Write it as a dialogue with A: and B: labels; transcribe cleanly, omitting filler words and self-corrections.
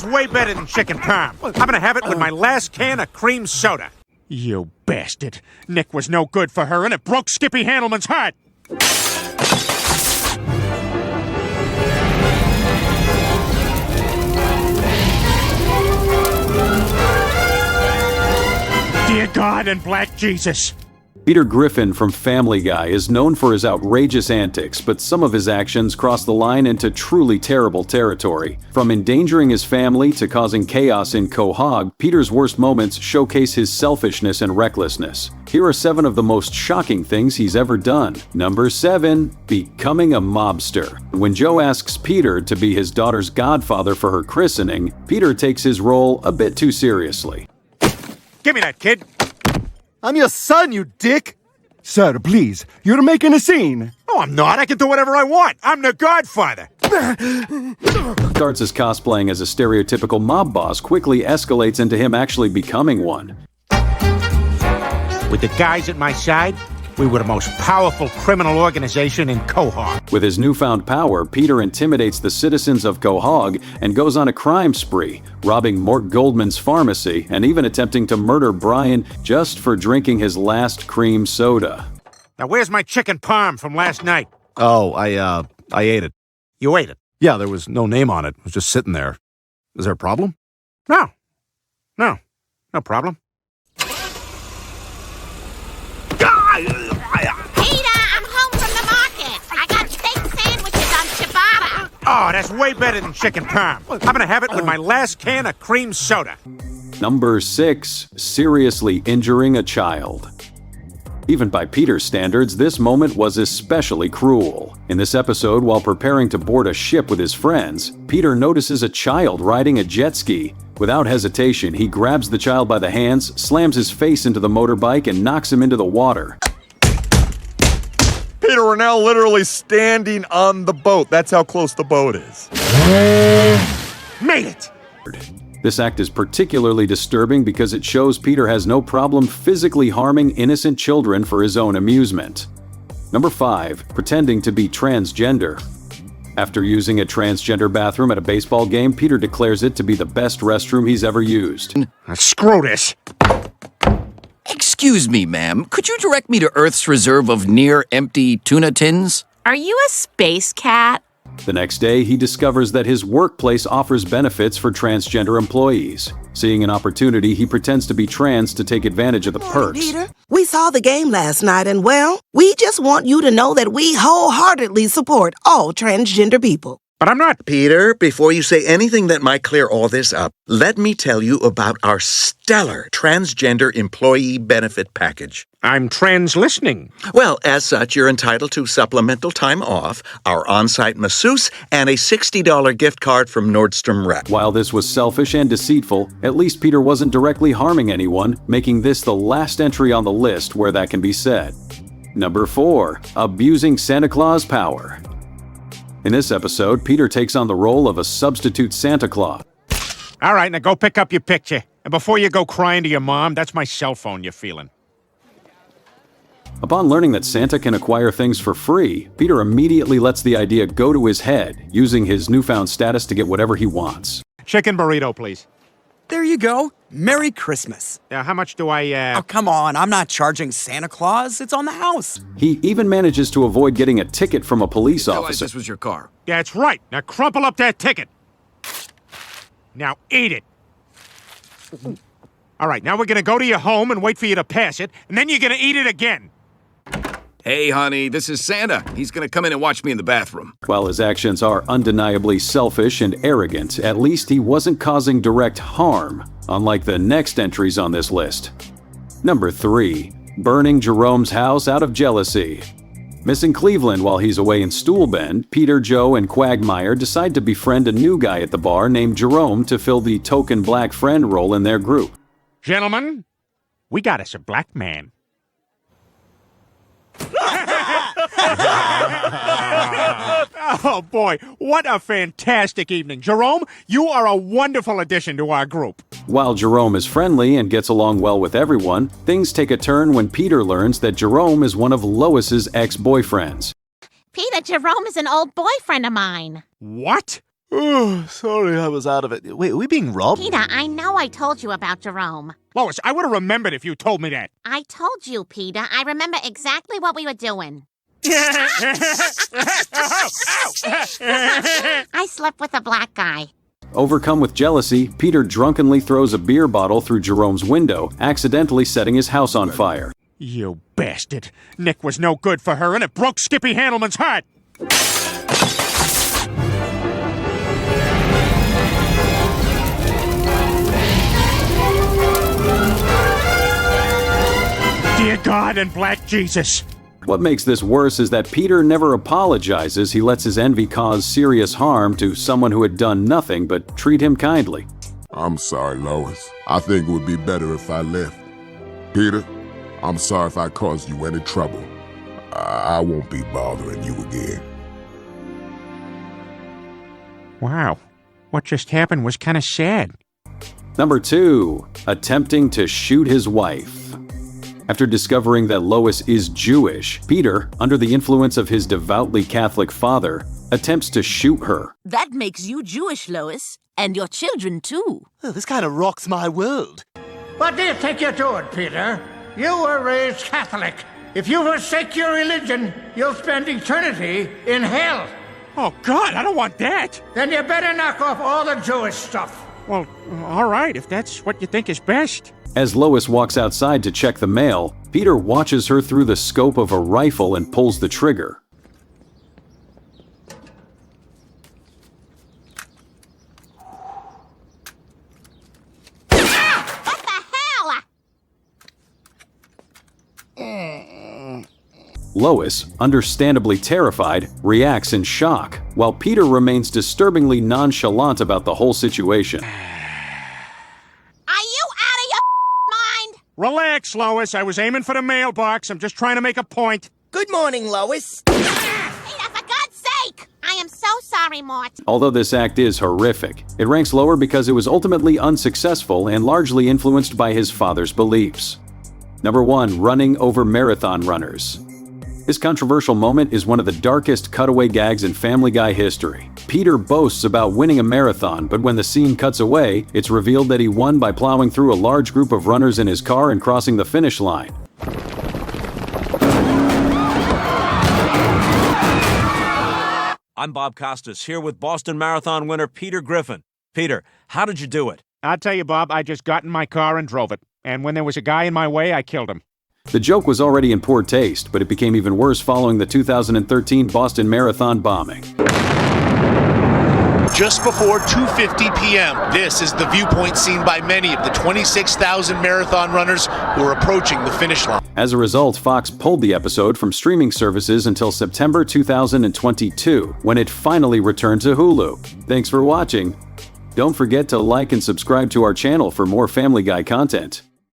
A: that's way better than chicken parm. I'm gonna have it with my last can of cream soda. You bastard. Nick was no good for her, and it broke Skippy Handelman's heart. Dear God and Black Jesus.
B: Peter Griffin from Family Guy is known for his outrageous antics, but some of his actions cross the line into truly terrible territory. From endangering his family to causing chaos in Quahog, Peter's worst moments showcase his selfishness and recklessness. Here are 7 of the most shocking things he's ever done. Number 7. Becoming a mobster. When Joe asks Peter to be his daughter's godfather for her christening, Peter takes his role a bit too seriously.
A: Give me that, kid.
C: I'm your son, you dick! Sir, please, you're making a scene.
A: No, I'm not. I can do whatever I want. I'm the godfather.
B: Starts his cosplaying as a stereotypical mob boss quickly escalates into him actually becoming one.
A: With the guys at my side, we were the most powerful criminal organization in Quahog.
B: With his newfound power, Peter intimidates the citizens of Quahog and goes on a crime spree, robbing Mort Goldman's pharmacy and even attempting to murder Brian just for drinking his last cream soda.
A: Now, where's my chicken parm from last night?
C: Oh, I ate it.
A: You ate it?
C: Yeah, there was no name on it. It was just sitting there. Is there a problem?
A: No, no problem.
D: Peter, I'm home from the market. I got steak sandwiches on ciabatta.
A: Oh, that's way better than chicken parm. I'm gonna have it with my last can of cream soda.
B: Number 6. Seriously injuring a child. Even by Peter's standards, this moment was especially cruel. In this episode, while preparing to board a ship with his friends, Peter notices a child riding a jet ski. Without hesitation, he grabs the child by the hands, slams his face into the motorbike, and knocks him into the water.
E: Peter, we're now literally standing on the boat. That's how close the boat is.
A: Made it!
B: This act is particularly disturbing because it shows Peter has no problem physically harming innocent children for his own amusement. Number 5. Pretending to be transgender. After using a transgender bathroom at a baseball game, Peter declares it to be the best restroom he's ever used.
A: Screw this.
F: Excuse me, ma'am. Could you direct me to Earth's reserve of near-empty tuna tins?
D: Are you a space cat?
B: The next day, he discovers that his workplace offers benefits for transgender employees. Seeing an opportunity, he pretends to be trans to take advantage of the perks.
G: Peter, we saw the game last night, and well, we just want you to know that we wholeheartedly support all transgender people.
A: But I'm not.
H: Peter, before you say anything that might clear all this up, let me tell you about our stellar transgender employee benefit package.
A: I'm trans-listening.
H: Well, as such, you're entitled to supplemental time off, our on-site masseuse, and a $60 gift card from Nordstrom Rack.
B: While this was selfish and deceitful, at least Peter wasn't directly harming anyone, making this the last entry on the list where that can be said. Number 4. Abusing Santa Claus power. In this episode, Peter takes on the role of a substitute Santa Claus.
A: All right, now go pick up your picture. And before you go crying to your mom, that's my cell phone you're feeling.
B: Upon learning that Santa can acquire things for free, Peter immediately lets the idea go to his head, using his newfound status to get whatever he wants.
A: Chicken burrito, please.
I: There you go. Merry Christmas.
A: How much do I,
I: Oh, come on. I'm not charging Santa Claus. It's on the house.
B: He even manages to avoid getting a ticket from a police
F: Realize
B: officer.
F: this was your car.
A: That's right. Now crumple up that ticket. Now eat it. All right, now we're gonna go to your home and wait for you to pass it, and then you're gonna eat it again.
F: Hey, honey, this is Santa. He's gonna come in and watch me in the bathroom.
B: While his actions are undeniably selfish and arrogant, at least he wasn't causing direct harm, unlike the next entries on this list. Number 3. Burning Jerome's house out of jealousy. Missing Cleveland while he's away in Stool Bend, Peter, Joe, and Quagmire decide to befriend a new guy at the bar named Jerome to fill the token black friend role in their group.
A: Gentlemen, we got us a black man. Oh boy, what a fantastic evening. Jerome, you are a wonderful addition to our group.
B: While Jerome is friendly and gets along well with everyone, things take a turn when Peter learns that Jerome is one of Lois's ex-boyfriends.
D: Peter, Jerome is an old boyfriend of mine.
A: What?
C: Oh, sorry I was out of it. Wait, are we being robbed?
D: Peter, I know I told you about Jerome.
A: Lois, I would have remembered if you told me that.
D: I told you, Peter. I remember exactly what we were doing. I slept with a black guy.
B: Overcome with jealousy, Peter drunkenly throws a beer bottle through Jerome's window, accidentally setting his house on fire.
A: You bastard. Nick was no good for her, and it broke Skippy Handelman's heart. Dear God and Black Jesus.
B: What makes this worse is that Peter never apologizes. He lets his envy cause serious harm to someone who had done nothing but treat him kindly.
J: I'm sorry, Lois. I think it would be better if I left. Peter, I'm sorry if I caused you any trouble. I won't be bothering you again.
A: Wow. What just happened was kind of sad.
B: Number 2. Attempting to shoot his wife. After discovering that Lois is Jewish, Peter, under the influence of his devoutly Catholic father, attempts to shoot her.
K: That makes you Jewish, Lois. And your children, too.
C: Oh, this kind of rocks my world.
L: What do you think you're doing, Peter? You were raised Catholic. If you forsake your religion, you'll spend eternity in hell.
A: Oh, God, I don't want that.
L: Then you better knock off all the Jewish stuff.
A: Well, all right, if that's what you think is best.
B: As Lois walks outside to check the mail, Peter watches her through the scope of a rifle and pulls the trigger.
D: What the hell?
B: Lois, understandably terrified, reacts in shock, while Peter remains disturbingly nonchalant about the whole situation.
A: Relax, Lois. I was aiming for the mailbox. I'm just trying to make a point.
K: Good morning, Lois.
D: Peter, for God's sake! I am so sorry, Mort.
B: Although this act is horrific, it ranks lower because it was ultimately unsuccessful and largely influenced by his father's beliefs. Number 1. Running over marathon runners. This controversial moment is one of the darkest cutaway gags in Family Guy history. Peter boasts about winning a marathon, but when the scene cuts away, it's revealed that he won by plowing through a large group of runners in his car and crossing the finish line.
M: I'm Bob Costas, here with Boston Marathon winner Peter Griffin. Peter, how did you do it?
A: I'll tell you, Bob, I just got in my car and drove it. And when there was a guy in my way, I killed him.
B: The joke was already in poor taste, but it became even worse following the 2013 Boston Marathon bombing.
N: Just before 2:50 p.m., this is the viewpoint seen by many of the 26,000 marathon runners who are approaching the finish line.
B: As a result, Fox pulled the episode from streaming services until September 2022, when it finally returned to Hulu. Thanks for watching. Don't forget to like and subscribe to our channel for more Family Guy content.